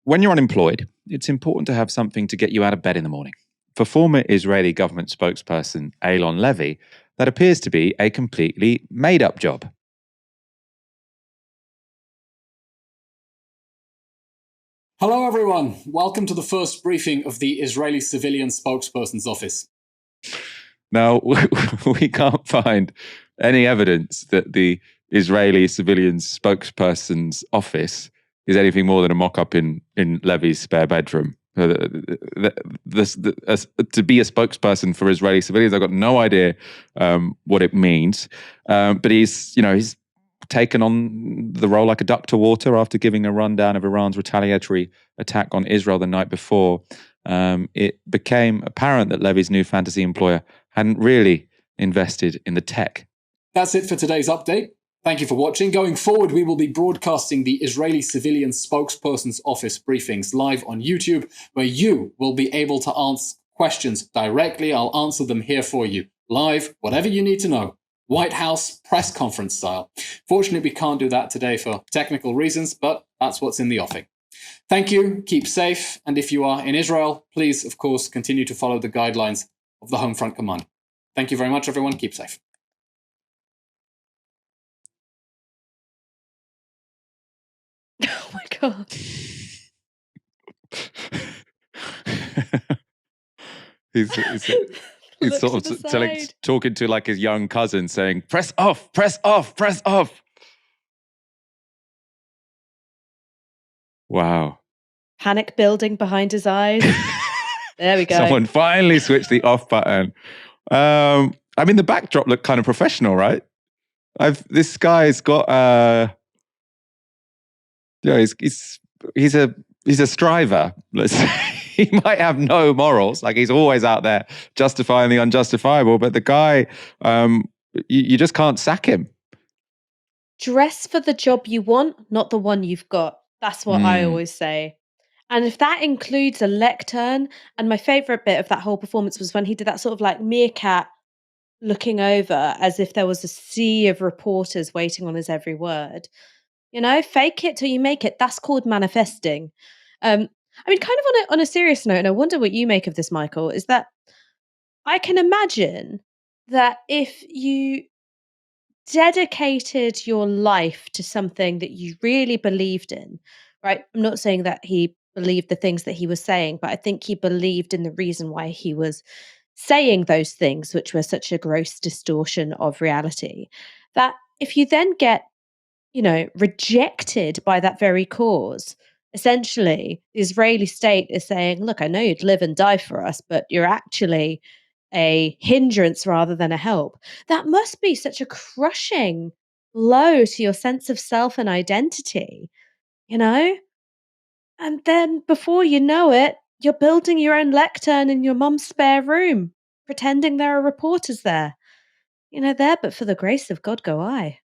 When you're unemployed, it's important to have something to get you out of bed in the morning. For former Israeli government spokesperson Eylon Levy, that appears to be a completely made-up job. Hello everyone, welcome to the first briefing of the Israeli Civilian Spokesperson's Office. Now, we can't find any evidence that the Israeli Civilian Spokesperson's Office is anything more than a mock-up in Levy's spare bedroom. To be a spokesperson for Israeli civilians, I've got no idea what it means. But he's taken on the role like a duck to water after giving a rundown of Iran's retaliatory attack on Israel the night before. It became apparent that Levy's new fantasy employer hadn't really invested in the tech. That's it for today's update. Thank you for watching. Going forward, we will be broadcasting the Israeli Civilian Spokesperson's Office briefings live on YouTube, where you will be able to ask questions directly. I'll answer them here for you, live, whatever you need to know. White House press conference style. Fortunately, we can't do that today for technical reasons, but that's what's in the offing. Thank you, keep safe, and if you are in Israel, please, of course, continue to follow the guidelines of the Home Front Command. Thank you very much, everyone. Keep safe. Oh my God. He's sort of talking to like his young cousin saying, press off, press off, press off. Wow. Panic building behind his eyes. There we go. Someone finally switched the off button. I mean, the backdrop looked kind of professional, right? This guy's got he's a striver. Let's say. He might have no morals, like he's always out there justifying the unjustifiable, but the guy, you just can't sack him. Dress for the job you want, not the one you've got. That's what I always say. And if that includes a lectern, and my favourite bit of that whole performance was when he did that sort of like meerkat looking over as if there was a sea of reporters waiting on his every word. Fake it till you make it. That's called manifesting. I mean, kind of on a serious note, and I wonder what you make of this, Michael, is that I can imagine that if you dedicated your life to something that you really believed in, right? I'm not saying that he believed the things that he was saying, but I think he believed in the reason why he was saying those things, which were such a gross distortion of reality, that if you then get, rejected by that very cause, essentially, the Israeli state is saying, look, I know you'd live and die for us, but you're actually a hindrance rather than a help. That must be such a crushing blow to your sense of self and identity, And then before you know it, you're building your own lectern in your mum's spare room, pretending there are reporters there. There, but for the grace of God go I.